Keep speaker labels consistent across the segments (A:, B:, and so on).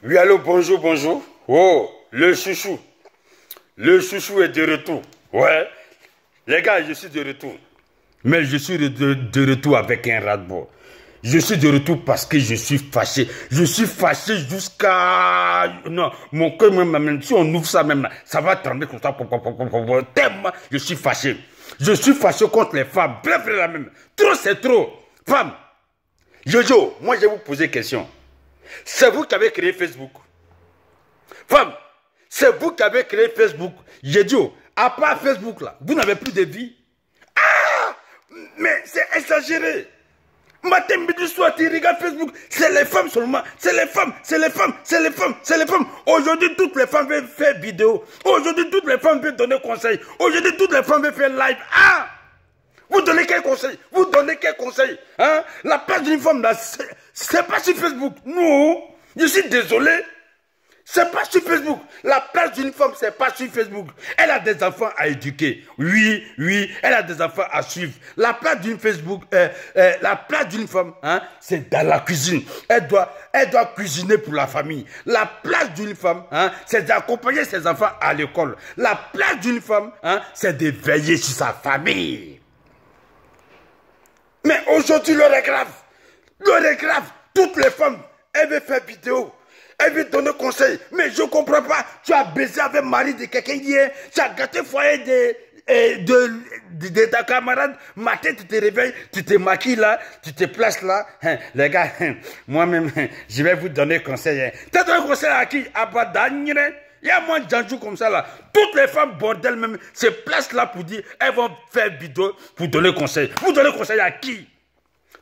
A: Oui, allô, bonjour, bonjour. Oh, le chouchou. Le chouchou est de retour. Ouais. Les gars, je suis de retour. Mais je suis de retour avec un ras-de-bol. Je suis de retour parce que je suis fâché. Je suis fâché jusqu'à... Non, mon cœur même, si on ouvre ça même, ça va trembler comme ça. Tellement, je suis fâché. Je suis fâché contre les femmes. Bref, la même. Trop, c'est trop. Femmes. Jojo, moi je vais vous poser une question. C'est vous qui avez créé Facebook. Femme, c'est vous qui avez créé Facebook. J'ai dit, à part Facebook là, vous n'avez plus de vie. Ah, mais c'est exagéré. Matin, midi, soir, tu regardes Facebook, c'est les femmes seulement. C'est les femmes, c'est les femmes, c'est les femmes, c'est les femmes. Aujourd'hui, toutes les femmes veulent faire vidéo. Aujourd'hui, toutes les femmes veulent donner conseil. Aujourd'hui, toutes les femmes veulent faire live. Ah! Vous donnez quel conseil? Vous donnez quel conseil? Hein? La place d'une femme, là, c'est pas sur Facebook. Non, je suis désolé. C'est pas sur Facebook. La place d'une femme, c'est pas sur Facebook. Elle a des enfants à éduquer. Oui, oui, elle a des enfants à suivre. La place d'une Facebook, la place d'une femme, hein, c'est dans la cuisine. Elle doit cuisiner pour la famille. La place d'une femme, hein, c'est d'accompagner ses enfants à l'école. La place d'une femme, hein, c'est de veiller sur sa famille. Mais aujourd'hui, l'heure est grave. L'heure est grave. Toutes les femmes, elles veulent faire vidéo. Elles veulent donner conseil. Mais je ne comprends pas. Tu as baisé avec le mari de quelqu'un hier. Tu as gâté le foyer de ta camarade. Matin, tu te réveilles, tu te maquilles là, tu te places là. Les gars, moi-même, je vais vous donner conseil. Tu as donné conseil à qui? À Badanyre. Il y a moins de janjou comme ça là. Toutes les femmes bordel même se placent là pour dire elles vont faire vidéo pour donner conseil. Vous donnez conseil à qui?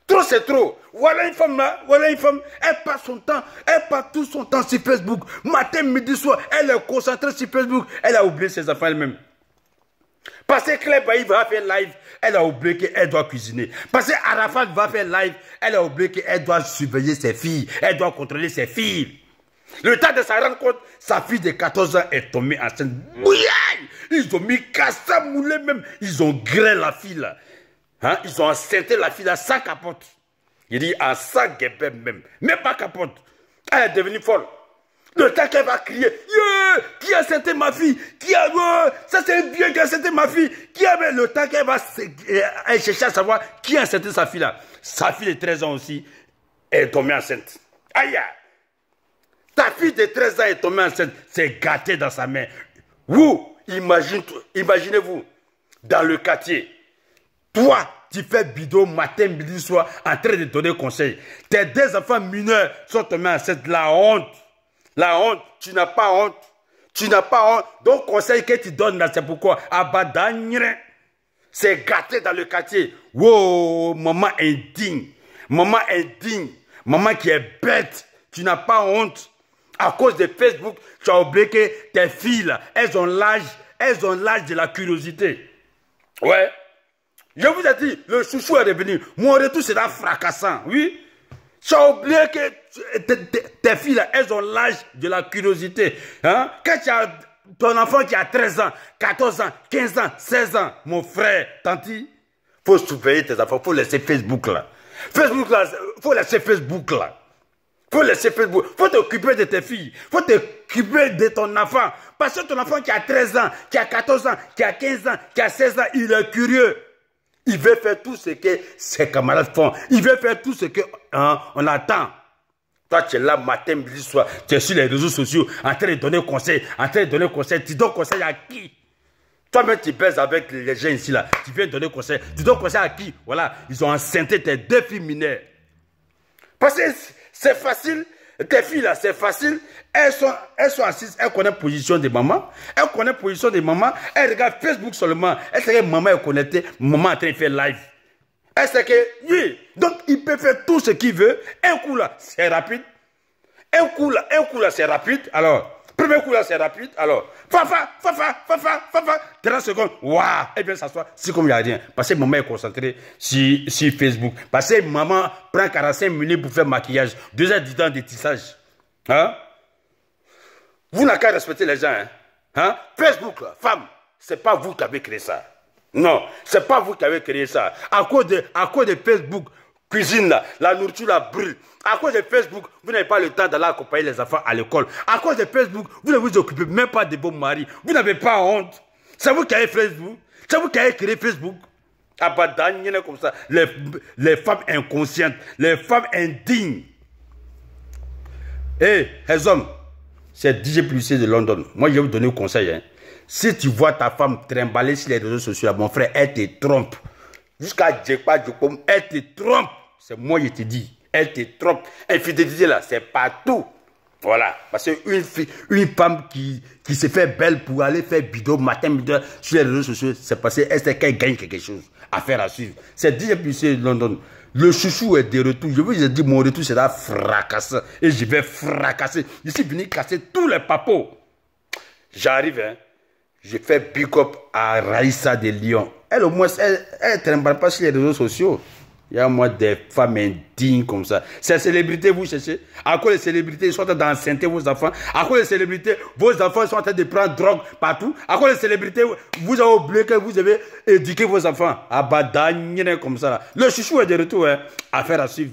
A: Trop c'est trop. Voilà une femme là, voilà une femme, elle passe son temps, elle passe tout son temps sur Facebook. Matin, midi, soir, elle est concentrée sur Facebook. Elle a oublié ses enfants elle-même. Parce que Claire Bailly va faire live, elle a oublié qu'elle doit cuisiner. Parce que Arafat va faire live, elle a oublié qu'elle doit surveiller ses filles. Elle doit contrôler ses filles. Le temps de se rendre compte, sa fille de 14 ans est tombée enceinte. Bouillaille! Ils ont mis Kassa Moulé même. Ils ont gré la fille là. Hein? Ils ont enceinté la fille là sans capote. Il dit en sans guébé même. Même pas capote. Elle est devenue folle. Le temps qu'elle va crier, yeah! Qui a enceinté ma fille? Qui a... ça c'est un vieux qui a enceinté ma fille. Qui a... Le temps qu'elle va chercher à savoir qui a enceinté sa fille là. Sa fille de 13 ans aussi est tombée enceinte. Aïe! Ta fille de 13 ans est tombée enceinte, c'est gâté dans sa main. Vous, imaginez-vous, dans le quartier, toi, tu fais bidon matin, midi, soir, en train de donner conseil. Tes deux enfants mineurs sont tombés enceintes, la honte. La honte, tu n'as pas honte. Tu n'as pas honte. Donc, conseil que tu donnes là, c'est pourquoi? Abadanyre, c'est gâté dans le quartier. Wow, maman indigne. Maman indigne. Maman qui est bête. Tu n'as pas honte. À cause de Facebook, tu as oublié que tes filles, là, elles ont l'âge de la curiosité. Ouais. Je vous ai dit, le chouchou est revenu. Mon retour sera fracassant, oui. Tu as oublié que tes filles, là, elles ont l'âge de la curiosité. Hein? Quand tu as ton enfant qui a 13 ans, 14 ans, 15 ans, 16 ans, mon frère, tanti, faut surveiller tes enfants, faut laisser Facebook là. Facebook là, faut laisser Facebook là. Faut laisser Facebook. Faut t'occuper de tes filles. Faut t'occuper de ton enfant. Parce que ton enfant qui a 13 ans, qui a 14 ans, qui a 15 ans, qui a 16 ans, il est curieux. Il veut faire tout ce que ses camarades font. Il veut faire tout ce qu'on attend. Toi, tu es là matin, midi, soir. Tu es sur les réseaux sociaux en train de donner conseil. En train de donner conseil. Tu donnes conseil à qui? Toi-même, tu baises avec les gens ici là. Tu viens donner conseil. Tu donnes conseil à qui? Voilà. Ils ont enceinté tes deux filles mineures. Parce que c'est facile, tes filles là, c'est facile. Elles sont assises, elles connaissent la position de maman. Elles connaissent la position de maman. Elles regardent Facebook seulement. Elles savent que maman est connectée, maman est en train de faire live. Elles savent que, oui, donc il peut faire tout ce qu'il veut. Un coup là, c'est rapide. Un coup là, c'est rapide. Alors, premier coup là, c'est rapide. Alors, fafa, 30 secondes, waouh, elle vient s'asseoir, c'est comme il n'y a rien. Parce que maman est concentrée sur Facebook. Parce que maman prend 45 minutes pour faire maquillage, 2 heures du temps de tissage. Hein? Vous n'avez qu'à respecter les gens. Hein? Facebook, là, femme, ce n'est pas vous qui avez créé ça. Non, ce n'est pas vous qui avez créé ça. À cause de Facebook, cuisine là, la nourriture là brûle. À cause de Facebook, vous n'avez pas le temps d'aller accompagner les enfants à l'école. À cause de Facebook, vous ne vous occupez même pas de vos maris. Vous n'avez pas honte. C'est vous qui avez Facebook. C'est vous qui avez créé Facebook. Comme ça, les femmes inconscientes, les femmes indignes. Et les hommes, c'est DJ Plus de London. Moi, je vais vous donner un conseil. Hein. Si tu vois ta femme trimballer sur les réseaux sociaux, mon frère, elle te trompe. Jusqu'à Djekpa Djokom, elle te trompe. C'est moi, je te dis. Elle te trompe. Infidélité, là, c'est partout. Voilà. Parce qu'une femme qui se fait belle pour aller faire bidon matin, midi sur les réseaux sociaux, c'est parce qu'elle gagne quelque chose à faire à suivre. C'est DJ Plus de London. Le chouchou est de retour. Je vous ai dit, mon retour sera fracassant. Et je vais fracasser. Je suis venu casser tous les papos. J'arrive, hein. Je fais big up à Raïssa de Lyon. Elle, au moins, elle ne trimballe pas sur les réseaux sociaux. Il y a moi des femmes indignes comme ça. Ces célébrités, vous cherchez. À quoi les célébrités sont en train d'enceinter vos enfants? À quoi les célébrités, vos enfants sont en train de prendre drogue partout? À quoi les célébrités, vous avez oublié que vous avez éduqué vos enfants? Ah bah, comme ça là. Le chouchou est de retour, hein. Affaire à suivre.